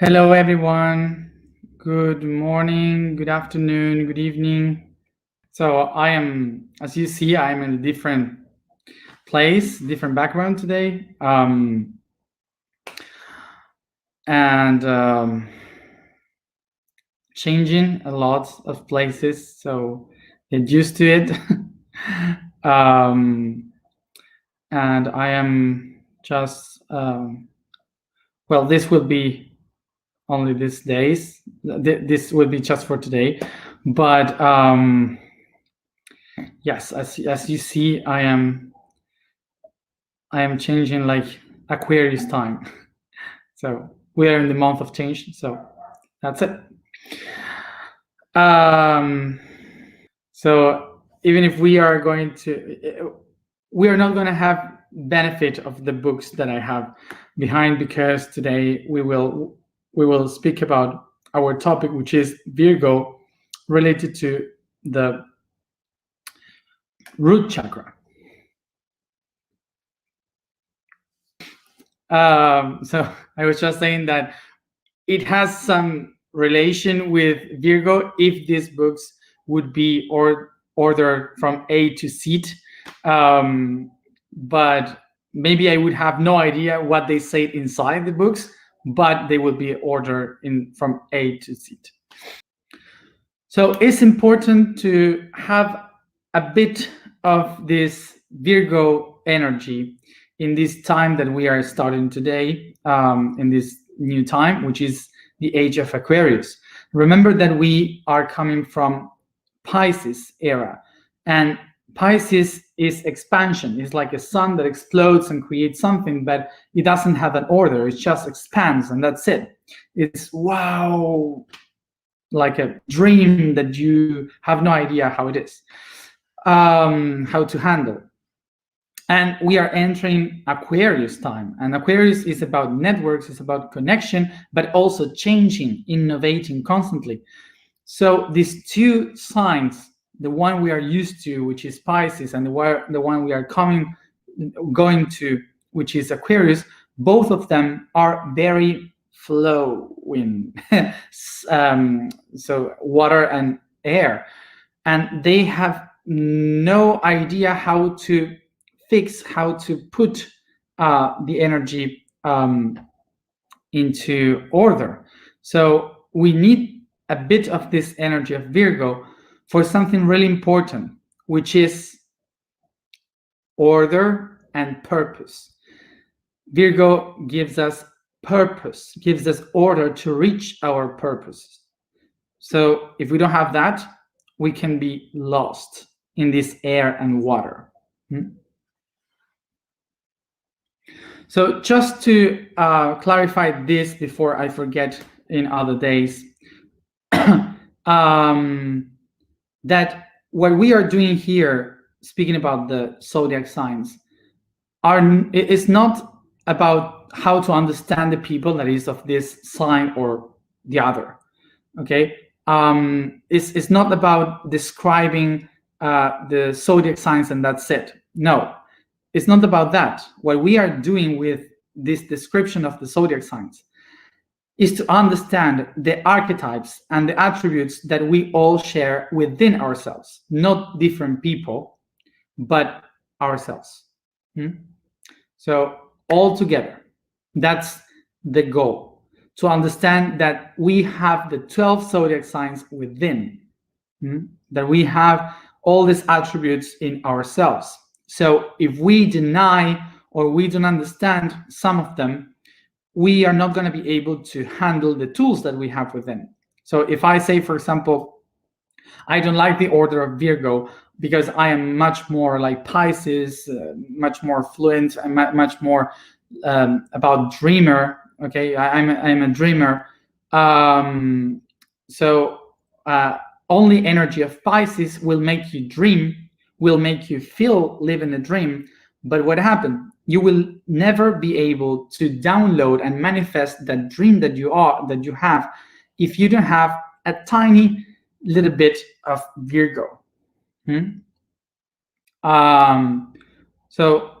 Hello, everyone. Good morning, good afternoon, good evening. So, as you see, I am in a different place, different background today. And changing a lot of places. So, get used to it. um, and I am just, well, this will be only these days. This will be just for today. But yes, as you see, I am changing like Aquarius time. So we are in the month of change. So that's it. So even if we are going to, we are not going to have benefit of the books that I have behind, because today we will speak about our topic, which is Virgo, related to the root chakra. So I was just saying that it has some relation with Virgo if these books would be ordered from A to Z. But maybe I would have no idea what they say inside the books, but they will be ordered from A to Z. So it's important to have a bit of this Virgo energy in this time that we are starting today, in this new time, which is the age of Aquarius. Remember that we are coming from Pisces era, and Pisces is expansion. It's like a sun that explodes and creates something, but it doesn't have an order. It just expands, and that's it. It's wow, like a dream that you have no idea how it is, how to handle. And we are entering Aquarius time, and Aquarius is about networks, it's about connection, but also changing, innovating constantly. So these two signs, the one we are used to, which is Pisces, and the one we are going to, which is Aquarius, both of them are very flowing. So water and air, and they have no idea how to fix, how to put the energy into order. So we need a bit of this energy of Virgo for something really important, which is order and purpose. Virgo gives us purpose, gives us order to reach our purpose. So if we don't have that, we can be lost in this air and water. So just to clarify this before I forget in other days, that what we are doing here, speaking about the zodiac signs, is not about how to understand the people that is of this sign or the other. Okay, it's not about describing the zodiac signs and that's it. No, it's not about that. What we are doing with this description of the zodiac signs is to understand the archetypes and the attributes that we all share within ourselves, not different people, but ourselves. So all together, that's the goal, to understand that we have the 12 zodiac signs within, that we have all these attributes in ourselves. So if we deny or we don't understand some of them, we are not going to be able to handle the tools that we have within. So if I say, for example, I don't like the order of Virgo because I am much more like Pisces, much more fluent, and much more about dreamer. Okay, I'm a dreamer. So only energy of Pisces will make you dream, will make you feel live in a dream. But what happened? You will never be able to download and manifest that dream that you have if you don't have a tiny little bit of Virgo. So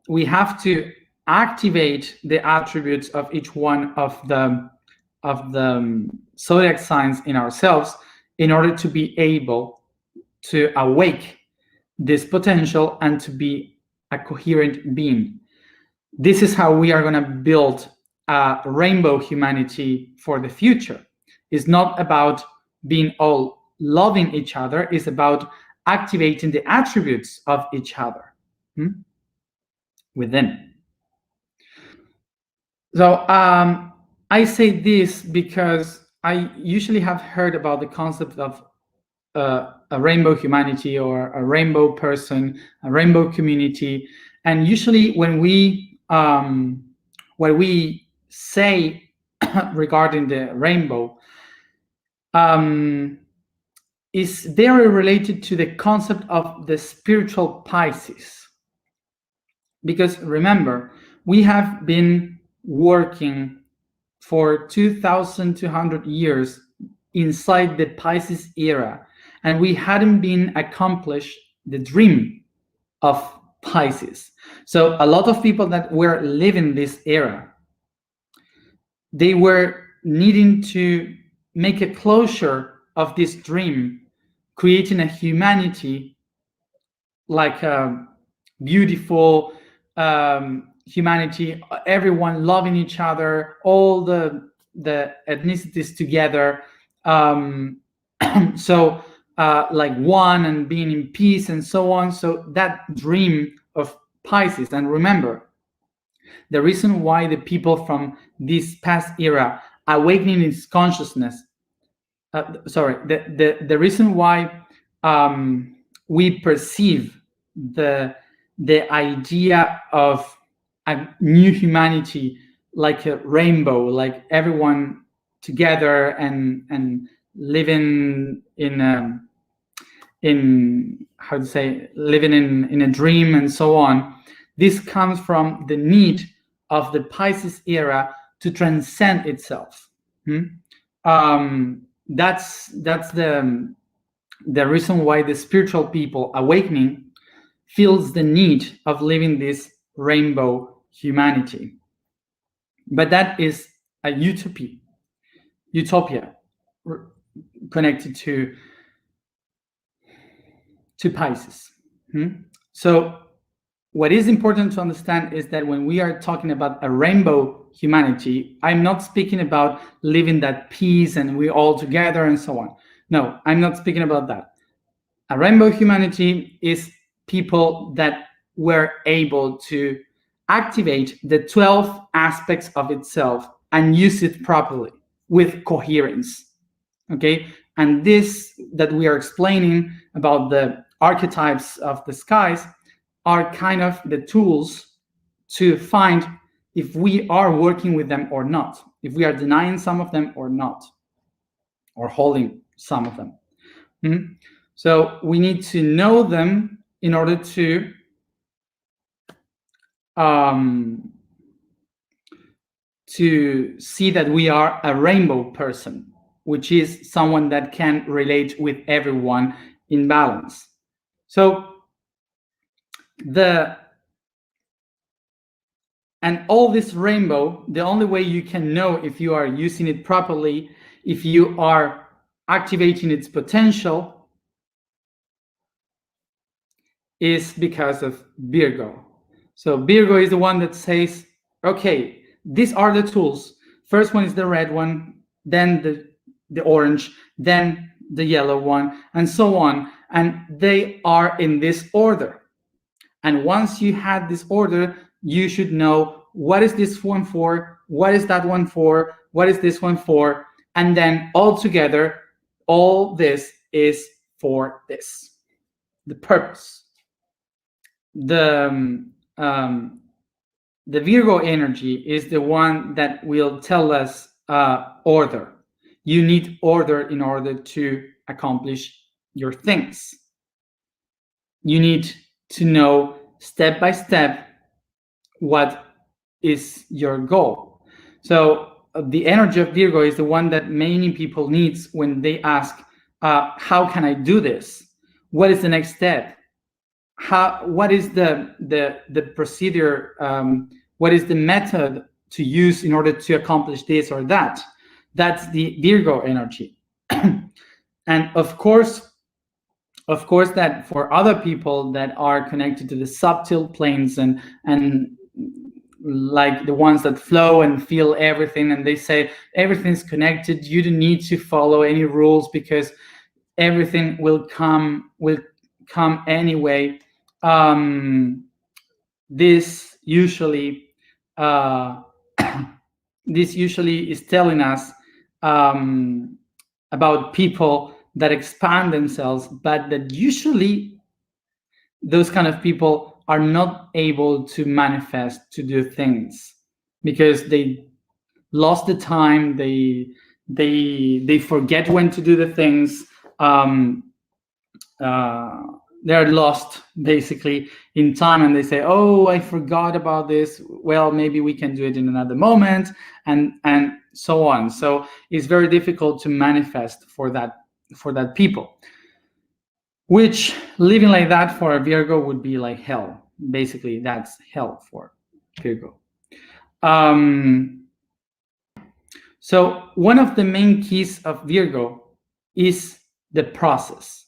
we have to activate the attributes of each one of the the zodiac signs in ourselves in order to be able to awake this potential and to be a coherent being. This is how we are going to build a rainbow humanity for the future. It's not about being all loving each other, it's about activating the attributes of each other within. So I say this because I usually have heard about the concept of a rainbow humanity or a rainbow person, a rainbow community, and usually when we what we say regarding the rainbow is very related to the concept of the spiritual Pisces. Because remember, we have been working for 2,200 years inside the Pisces era, and we hadn't been accomplished the dream of Pisces. So a lot of people that were living this era, they were needing to make a closure of this dream, creating a humanity like a beautiful humanity, everyone loving each other, all the ethnicities together, so like one and being in peace and so on. So that dream of Pisces. And remember, the reason why the people from this past era awakening its consciousness, the reason why we perceive the idea of a new humanity like a rainbow, like everyone together and living in how to say, living in a dream and so on. This comes from the need of the Pisces era to transcend itself. That's the reason why the spiritual people awakening feels the need of living this rainbow humanity. But that is a utopia connected to Pisces. So what is important to understand is that when we are talking about a rainbow humanity, I'm not speaking about living that peace and we're all together and so on. No, I'm not speaking about that. A rainbow humanity is people that were able to activate the 12 aspects of itself and use it properly with coherence. Okay? And this that we are explaining about the archetypes of the skies are kind of the tools to find if we are working with them or not, if we are denying some of them or not, or holding some of them. So we need to know them in order to see that we are a rainbow person, which is someone that can relate with everyone in balance. So and all this rainbow, the only way you can know if you are using it properly, if you are activating its potential, is because of Virgo. So Virgo is the one that says, okay, these are the tools. First one is the red one, then the orange, then the yellow one, and so on. And they are in this order. And once you had this order, you should know what is this one for, what is that one for, what is this one for, and then all together, all this is for this, the purpose. The Virgo energy is the one that will tell us order. You need order in order to accomplish your things. You need to know step by step what is your goal. So the energy of Virgo is the one that many people needs when they ask, how can I do this? What is the next step? What is the procedure? What is the method to use in order to accomplish this or that? That's the Virgo energy. And of course, that for other people that are connected to the subtle planes, and like the ones that flow and feel everything, and they say everything's connected, you don't need to follow any rules because everything will come anyway. um, this usually uh, this usually is telling us about people that expand themselves, but that usually those kind of people are not able to manifest, to do things, because they lost the time, they forget when to do the things. um, uh, they're lost basically in time, and they say, oh, I forgot about this, well, maybe we can do it in another moment, and so on. So it's very difficult to manifest for that people, which living like that for a Virgo would be like hell. Basically, that's hell for Virgo. So one of the main keys of Virgo is the process.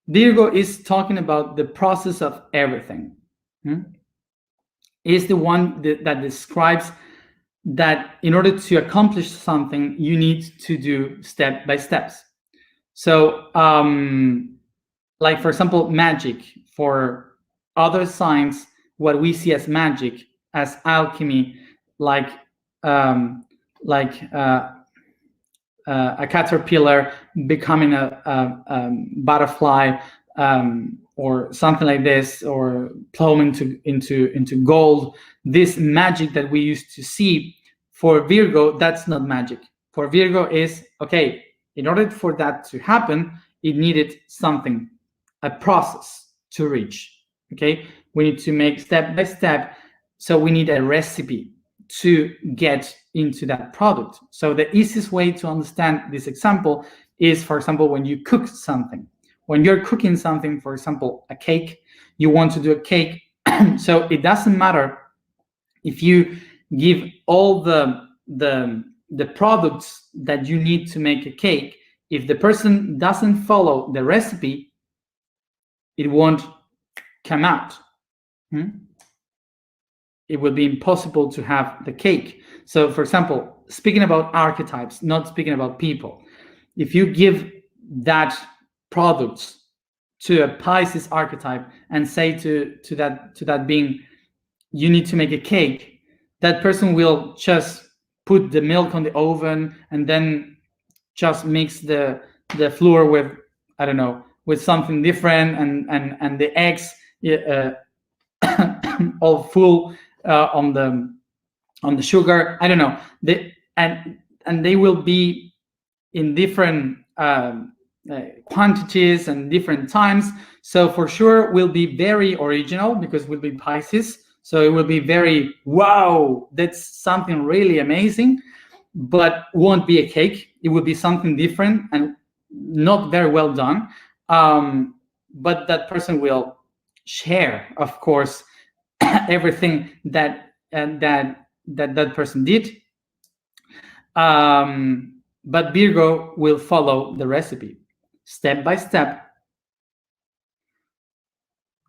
Virgo is talking about the process of everything. Is the one that describes that in order to accomplish something, you need to do step by steps. So, like for example, magic. For other signs, what we see as magic, as alchemy, like um, like a caterpillar becoming a butterfly, or something like this, or plumb into gold. This magic that we used to see, for Virgo, that's not magic. For Virgo is, okay, in order for that to happen, it needed something, a process to reach. Okay, we need to make step by step. So we need a recipe to get into that product. So the easiest way to understand this example is, for example, when you cook something. When you're cooking something, for example, a cake, you want to do a cake. So it doesn't matter if you give all the products that you need to make a cake. If the person doesn't follow the recipe, it won't come out. It will be impossible to have the cake. So, for example, speaking about archetypes, not speaking about people, if you give that product to a Pisces archetype and say to that being, you need to make a cake, that person will just put the milk on the oven and then just mix the flour with, I don't know, with something different, and the eggs all full on the sugar. I don't know. And they will be in different quantities and different times. So for sure will be very original, because we'll be Pisces. So it will be very, wow, that's something really amazing, but won't be a cake. It will be something different and not very well done. But that person will share, of course, everything that person did. But Virgo will follow the recipe step by step.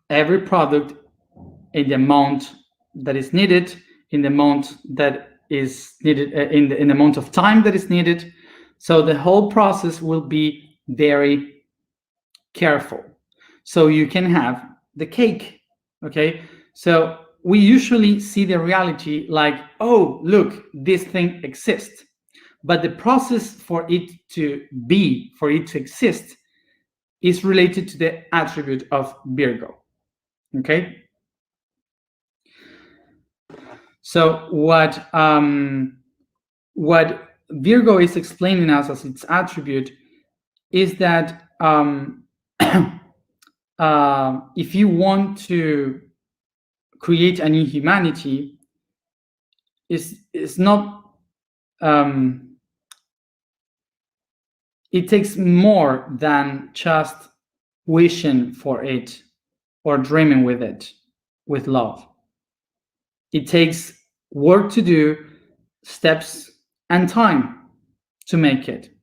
Every product in the amount that is needed, in the amount that is needed, in the amount of time that is needed. So the whole process will be very careful, so you can have the cake. Okay, so we usually see the reality like, oh, look, this thing exists. But the process for it to be, for it to exist, is related to the attribute of Virgo. Okay? So what Virgo is explaining us as its attribute is that if you want to create a new humanity, is not it takes more than just wishing for it or dreaming with it, with love. It takes work to do, steps, and time. to make it.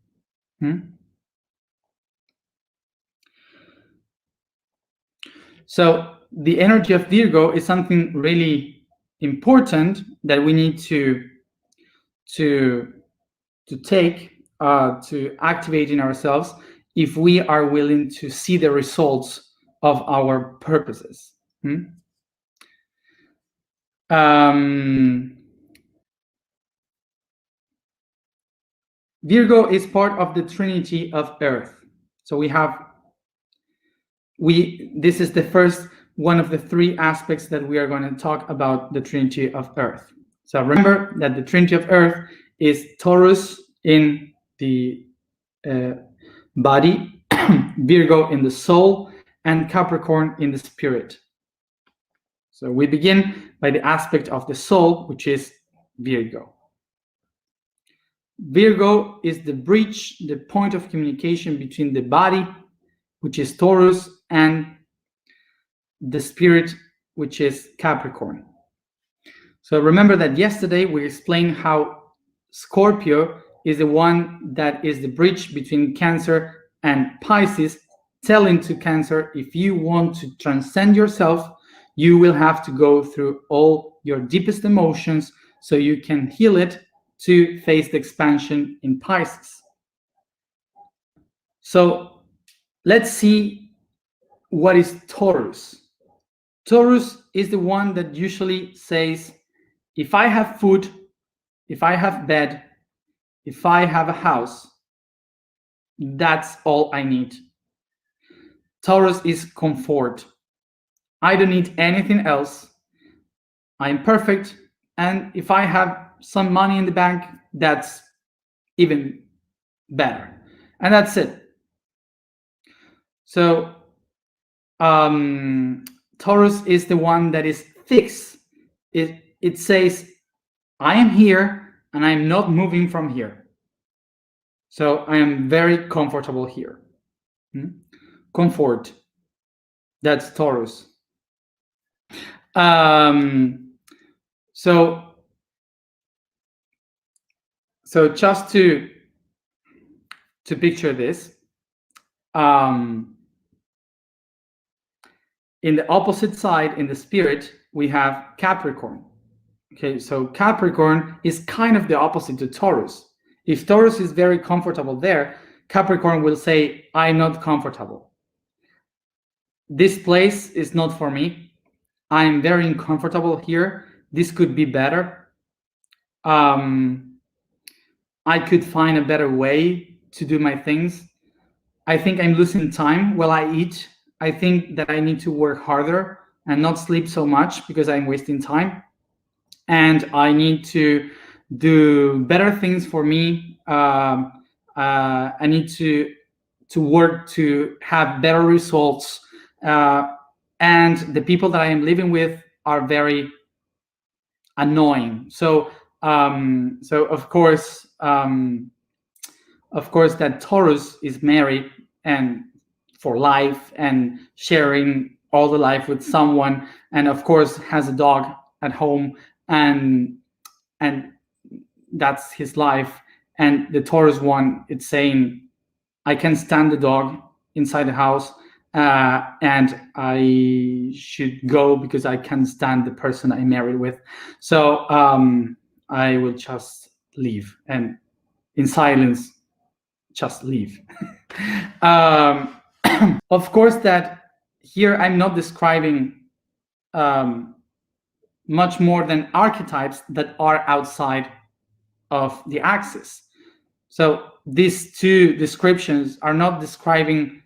So the energy of Virgo is something really important that we need to take to activate in ourselves if we are willing to see the results of our purposes. Virgo is part of the Trinity of Earth. So this is the first one of the three aspects that we are going to talk about the Trinity of Earth. So remember that the Trinity of Earth is Taurus in the body, Virgo in the soul, and Capricorn in the spirit. So we begin by the aspect of the soul, which is Virgo. Virgo is the bridge, the point of communication between the body, which is Taurus, and the spirit, which is Capricorn. So remember that yesterday we explained how Scorpio is the one that is the bridge between Cancer and Pisces, telling to Cancer, if you want to transcend yourself, you will have to go through all your deepest emotions so you can heal it to face the expansion in Pisces. So let's see what is Taurus. Taurus is the one that usually says, if I have food, if I have bed, if I have a house, that's all I need. Taurus is comfort. I don't need anything else. I'm perfect. And if I have some money in the bank, that's even better. And that's it. So Taurus is the one that is fixed. It says, I am here and I'm not moving from here. So I am very comfortable here. Comfort. That's Taurus. So just to picture this, in the opposite side, in the spirit, we have Capricorn. Okay, so Capricorn is kind of the opposite to Taurus. If Taurus is very comfortable there, Capricorn will say, I'm not comfortable. This place is not for me. I'm very uncomfortable here. This could be better. I could find a better way to do my things. I think I'm losing time while I eat. I think that I need to work harder and not sleep so much because I'm wasting time. And I need to do better things for me. I need to work to have better results. And the people that I am living with are very annoying. So of course that Taurus is married and for life and sharing all the life with someone, and of course has a dog at home, and that's his life. And the Taurus one, it's saying, I can stand the dog inside the house, and I should go because I can't stand the person I'm married with. So I will just leave, and in silence, just leave. Of course, that here I'm not describing much more than archetypes that are outside of the axis. So these two descriptions are not describing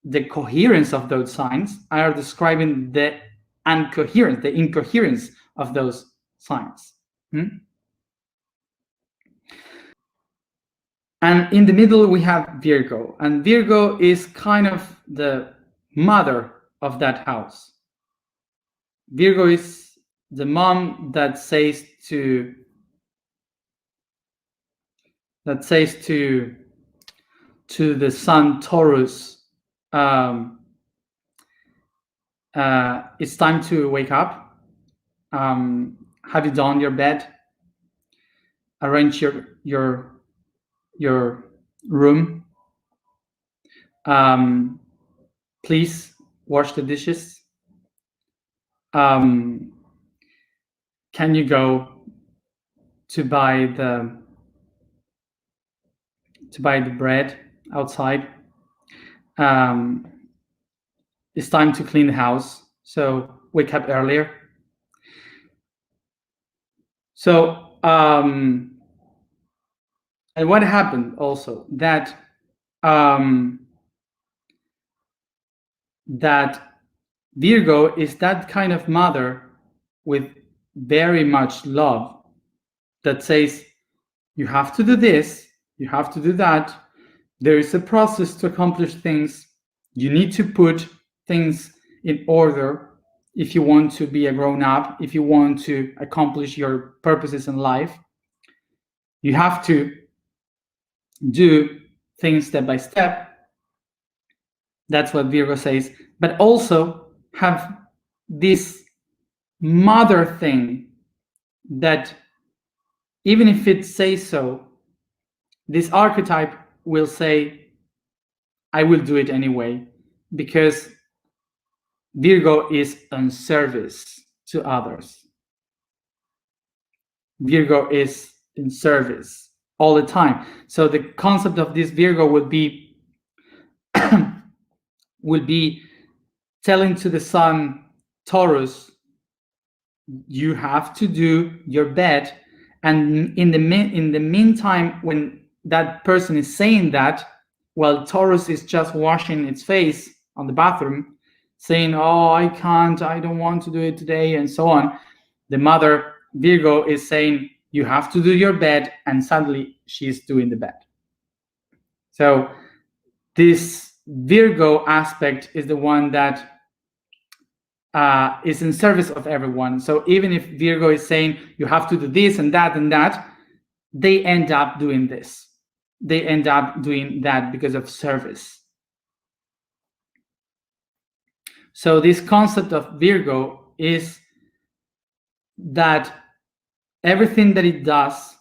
the coherence of those signs, are describing the incoherence of those signs. And in the middle, we have Virgo. And Virgo is kind of the mother of that house. Virgo is the mom that says to the sun Taurus, it's time to wake up. Have you done your bed? Arrange your your room. Um, please wash the dishes. Um, can you go to buy the bread outside? Um, it's time to clean the house, so wake up earlier. So, and what happened also that that Virgo is that kind of mother with very much love that says, you have to do this, you have to do that. There is a process to accomplish things. You need to put things in order if you want to be a grown up, if you want to accomplish your purposes in life. You have to do things step by step. That's what Virgo says. But also have this mother thing that even if it says so, this archetype will say, I will do it anyway, because Virgo is on service to others. Virgo is in service all the time. So the concept of this Virgo would be telling to the sun Taurus, you have to do your bed. And in the meantime, when that person is saying that, while Taurus is just washing its face on the bathroom, saying, oh, I can't, I don't want to do it today, and so on, the mother Virgo is saying, you have to do your bed, and suddenly she's doing the bed. So this Virgo aspect is the one that is in service of everyone. So even if Virgo is saying you have to do this and that, they end up doing this. They end up doing that because of service. So this concept of Virgo is that everything that it does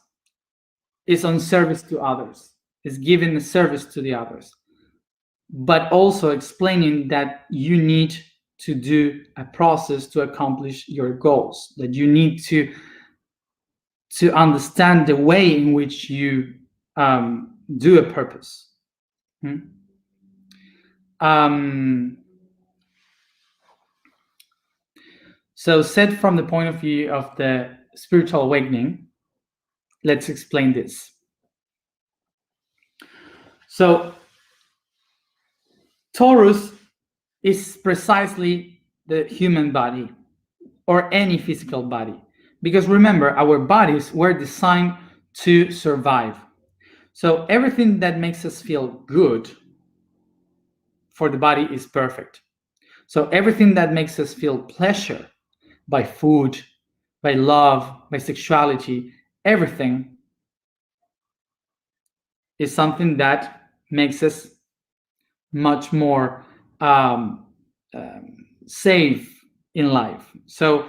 is on service to others, is giving a service to the others, but also explaining that you need to do a process to accomplish your goals, that you need to understand the way in which you do a purpose. So said from the point of view of the spiritual awakening, let's explain this. So Taurus is precisely the human body or any physical body. Because remember, our bodies were designed to survive. So everything that makes us feel good for the body is perfect. So everything that makes us feel pleasure by food, by love, by sexuality, everything is something that makes us much more safe in life. So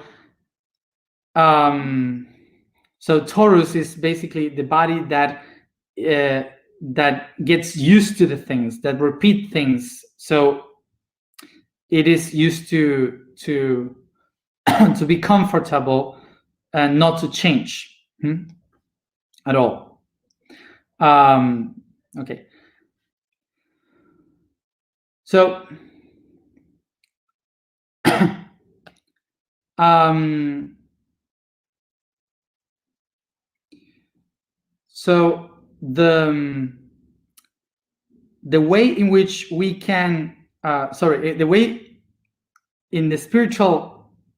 Taurus is basically the body that gets used to the things, that repeat things. So it is used to to be comfortable and not to change at all. Okay. So so the way in which we can the way in the spiritual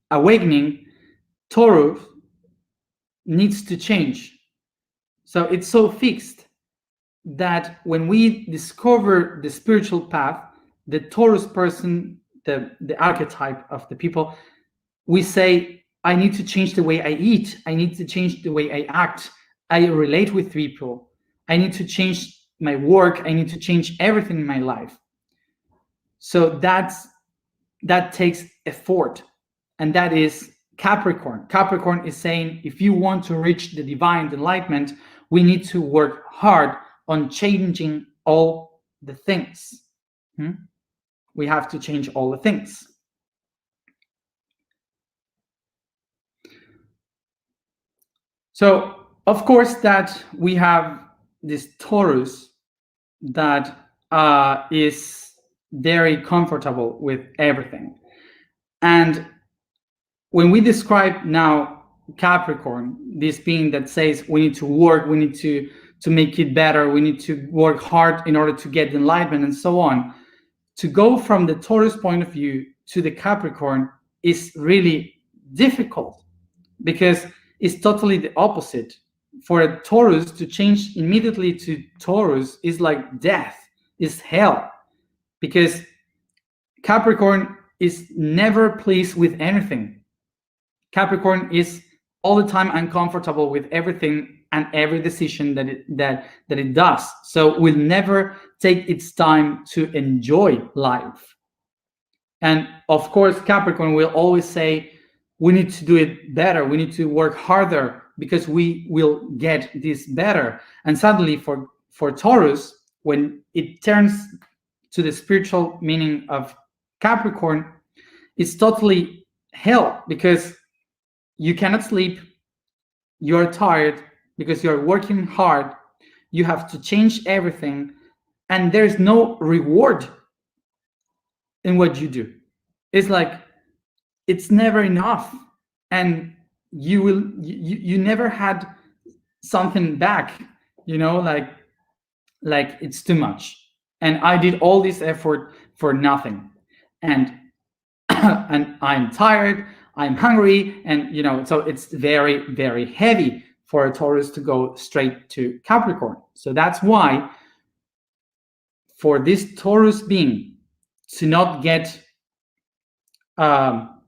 awakening, Taurus needs to change. So it's so fixed that when we discover the spiritual path, the Taurus person, the archetype of the people, we say, I need to change the way I eat. I need to change the way I act. I relate with people. I need to change my work. I need to change everything in my life. So that takes effort. And that is Capricorn. Capricorn is saying, if you want to reach the divine enlightenment, we need to work hard on changing all the things. We have to change all the things. So, of course, that we have this Taurus that is very comfortable with everything. And when we describe now Capricorn, this being that says we need to work, we need to make it better, we need to work hard in order to get enlightenment and so on, to go from the Taurus point of view to the Capricorn is really difficult, because it's totally the opposite. For a Taurus to change immediately to Taurus is like death, is hell, because Capricorn is never pleased with anything. Capricorn is all the time uncomfortable with everything and every decision that it does. So will never take its time to enjoy life. And of course, Capricorn will always say, we need to do it better. We need to work harder because we will get this better. And suddenly for Taurus, when it turns to the spiritual meaning of Capricorn, it's totally hell, because you cannot sleep, you're tired because you're working hard, you have to change everything, and there's no reward in what you do. It's like it's never enough, and you never had something back, like it's too much, and I did all this effort for nothing, and and I'm tired, I'm hungry, and so it's very, very heavy for a Taurus to go straight to Capricorn. So that's why for this Taurus being to not get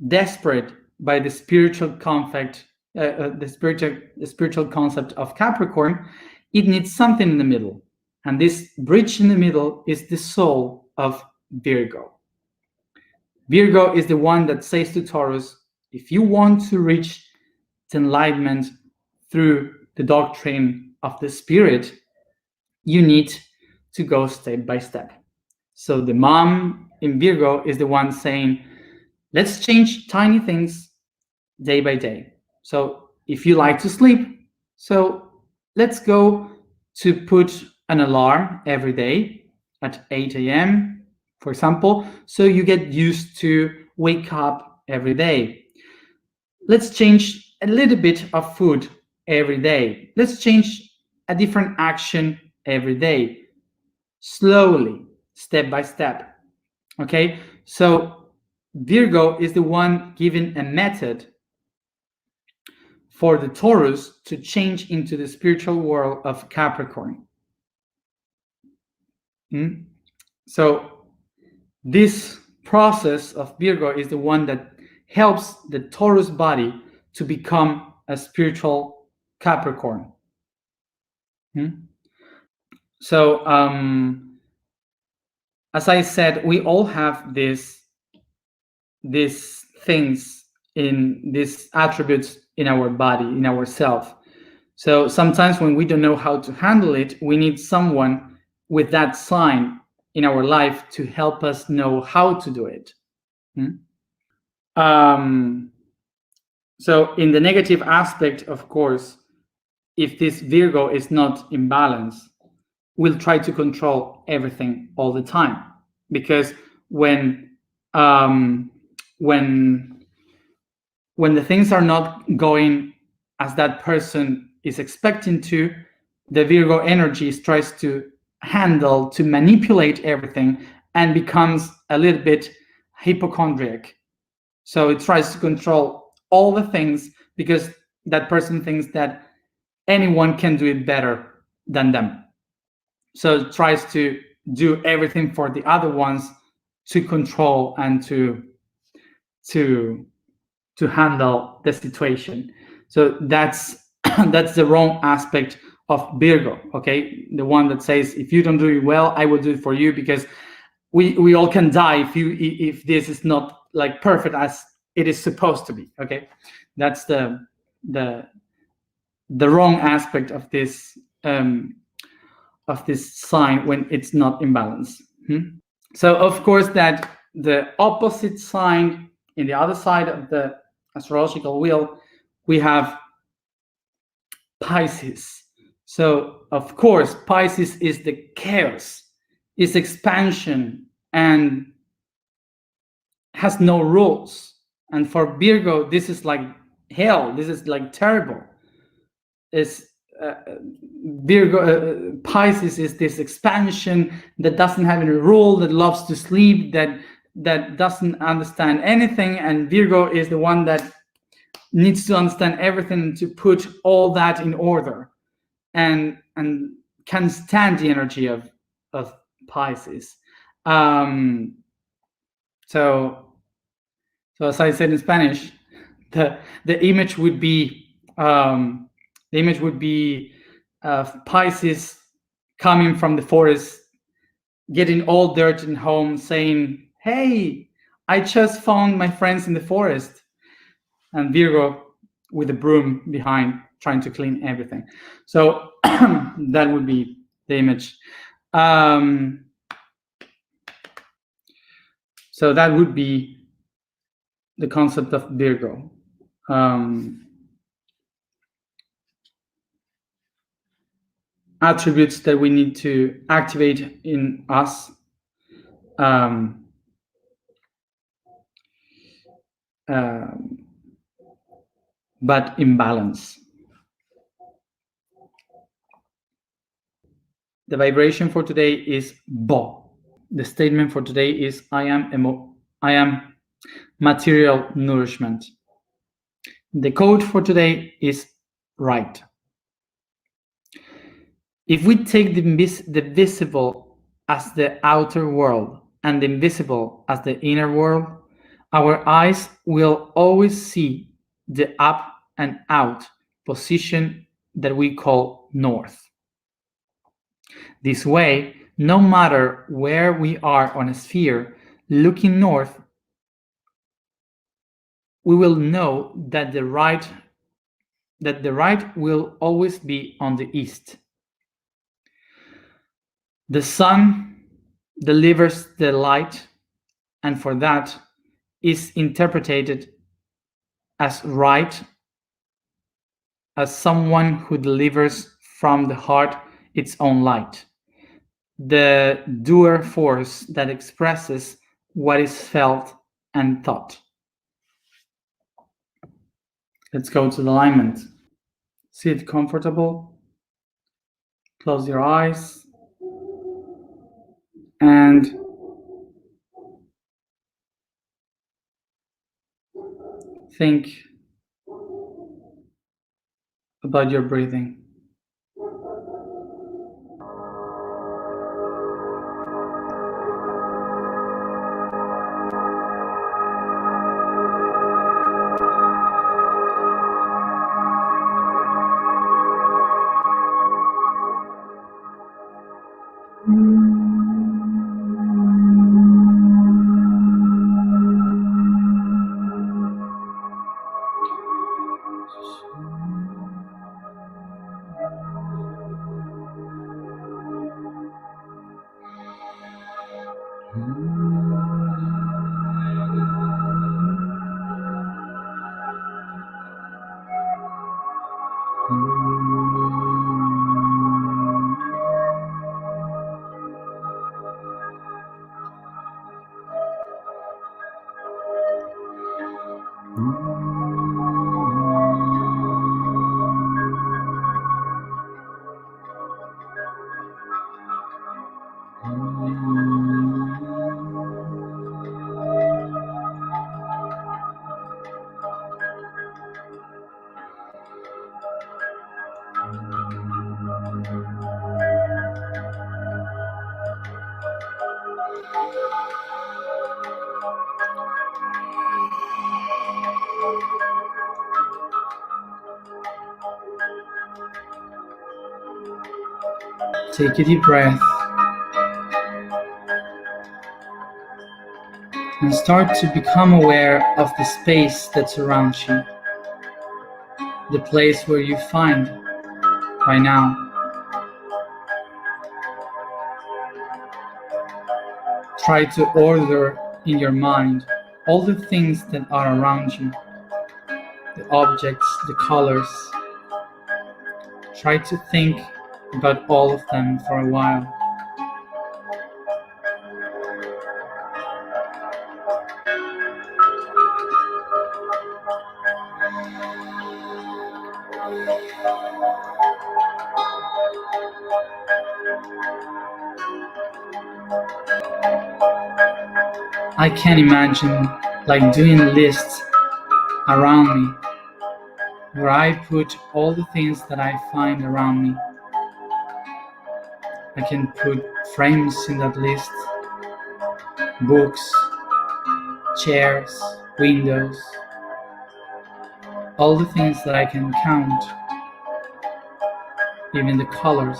desperate by the spiritual conflict, the spiritual concept of Capricorn, it needs something in the middle, and this bridge in the middle is the soul of Virgo. Virgo is the one that says to Taurus, if you want to reach the enlightenment through the doctrine of the spirit, you need to go step by step. So the mom in Virgo is the one saying, let's change tiny things day by day. So if you like to sleep, so let's go to put an alarm every day at 8 a.m., for example, so you get used to wake up every day. Let's change a little bit of food every day. Let's change a different action every day, slowly, step by step. Okay, so Virgo is the one giving a method for the Taurus to change into the spiritual world of Capricorn. So this process of Virgo is the one that helps the Taurus body to become a spiritual Capricorn. So as I said, we all have these things, in these attributes in our body, in ourself. So sometimes when we don't know how to handle it, we need someone with that sign in our life to help us know how to do it. So in the negative aspect, of course, if this Virgo is not in balance, we'll try to control everything all the time, because when the things are not going as that person is expecting to, the Virgo energy tries to handle, to manipulate everything, and becomes a little bit hypochondriac. So it tries to control all the things because that person thinks that anyone can do it better than them. So it tries to do everything for the other ones to control and to handle the situation. So that's the wrong aspect of Virgo, okay? The one that says, if you don't do it well, I will do it for you, because we all can die if this is not like perfect as it is supposed to be, okay? That's the wrong aspect of this this sign when it's not in balance. So of course that the opposite sign in the other side of the astrological wheel, we have Pisces. So of course Pisces is the chaos, is expansion, and has no rules. And for Virgo, this is like hell. This is like terrible. It's Virgo, Pisces is this expansion that doesn't have any rule, that loves to sleep, that doesn't understand anything, and Virgo is the one that needs to understand everything to put all that in order, and can stand the energy of Pisces. So as I said in Spanish, the image would be Pisces coming from the forest, getting all dirt in home, saying, "Hey, I just found my friends in the forest," and Virgo with a broom behind, trying to clean everything. So that would be the image. So that would be the concept of Virgo. Attributes that we need to activate in us. But in balance. The vibration for today is Bo. The statement for today is I am material nourishment. The code for today is right. If we take the visible as the outer world and the invisible as the inner world, our eyes will always see the up and out position that we call north. This way, no matter where we are on a sphere, looking north, we will know that the right will always be on the east. The sun delivers the light, and for that is interpreted as right, as someone who delivers from the heart its own light, the doer force that expresses what is felt and thought. Let's go to the alignment. Sit comfortable, close your eyes, and think about your breathing. Take a deep breath and start to become aware of the space that surrounds you, the place where you find right now. Try to order in your mind all the things that are around you, the objects, the colors. Try to think about all of them for a while. I can imagine like doing lists around me where I put all the things that I find around me. I can put frames in that list, books, chairs, windows, all the things that I can count, even the colors.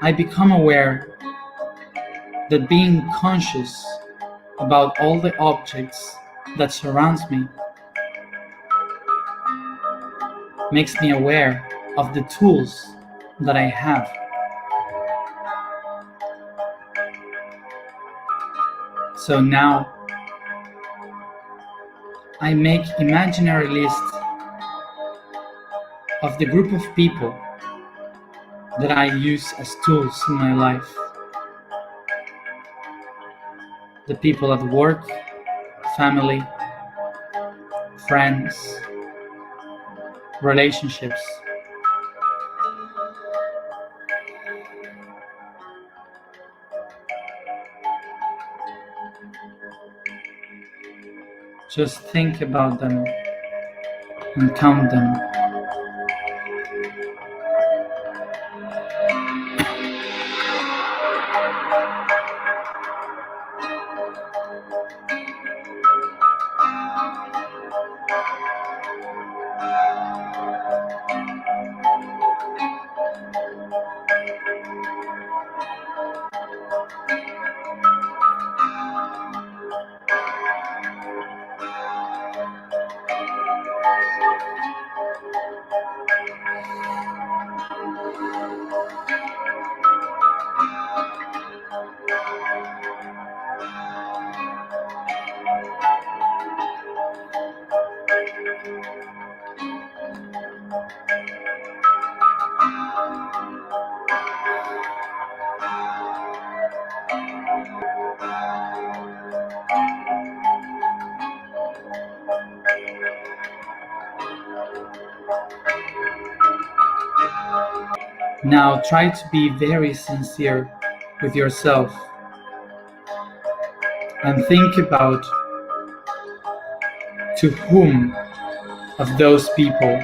I become aware that being conscious about all the objects that surrounds me makes me aware of the tools that I have. So now I make imaginary lists of the group of people that I use as tools in my life. The people at work, family, friends, relationships. Just think about them and count them. Now try to be very sincere with yourself and think about to whom of those people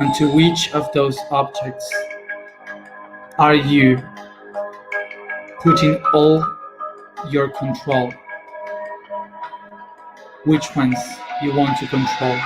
and to which of those objects are you putting all your control? Which ones you want to control?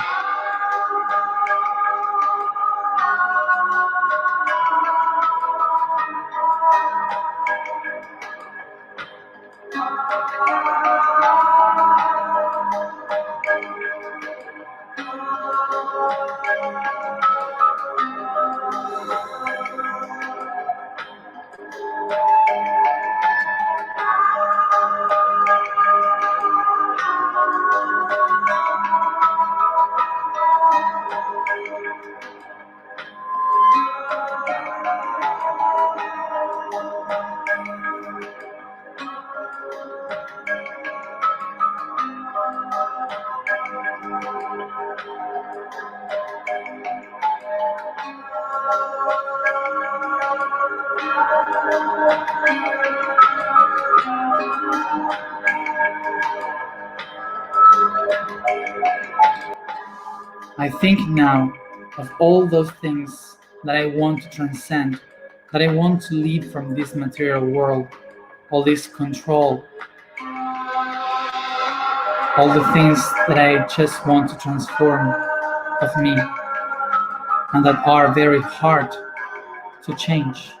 I think now of all those things that I want to transcend, that I want to lead from this material world, all this control, all the things that I just want to transform of me and that are very hard to change.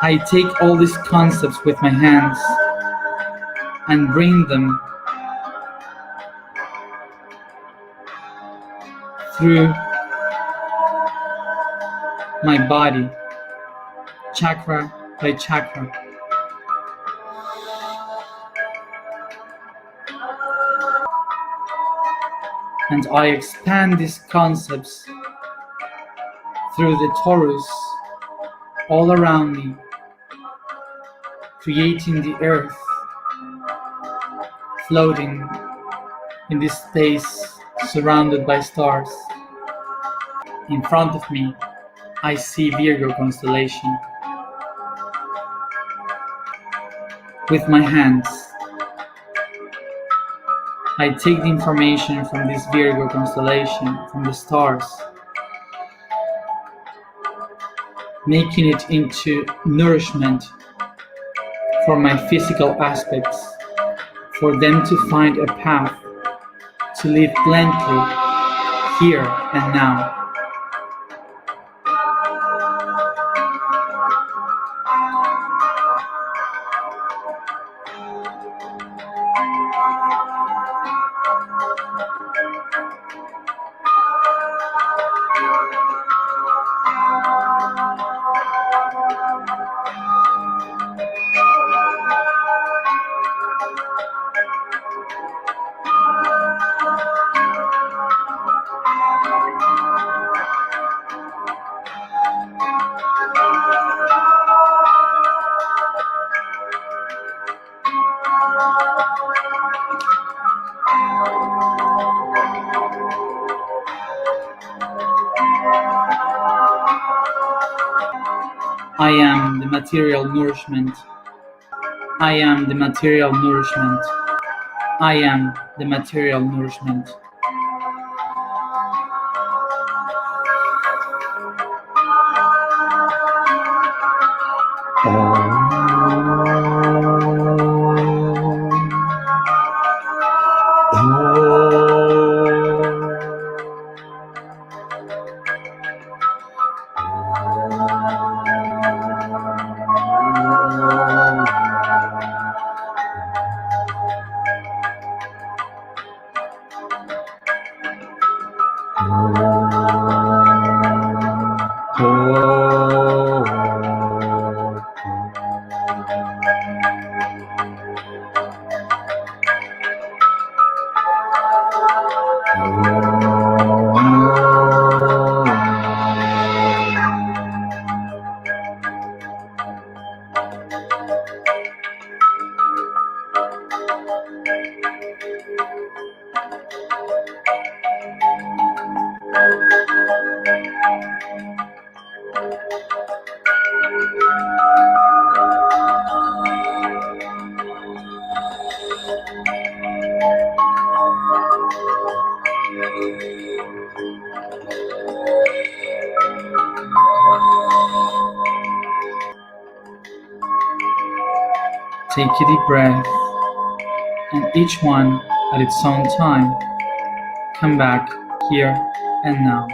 I take all these concepts with my hands and bring them through my body, chakra by chakra. And I expand these concepts through the torus all around me, creating the earth, floating in this space surrounded by stars. In front of me, I see Virgo constellation. With my hands, I take the information from this Virgo constellation, from the stars, making it into nourishment for my physical aspects, for them to find a path to live plentifully here and now. I am the material nourishment. I am the material nourishment. I am the material nourishment. Take a deep breath, and each one at its own time, come back here and now.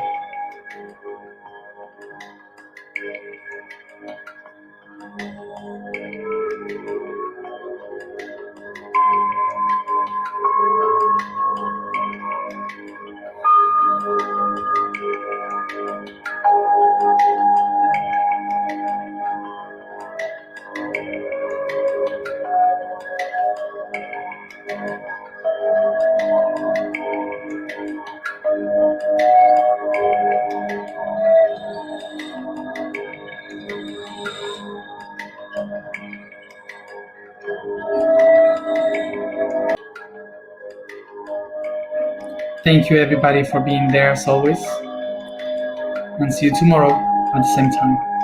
Thank you, everybody, for being there as always. And see you tomorrow at the same time.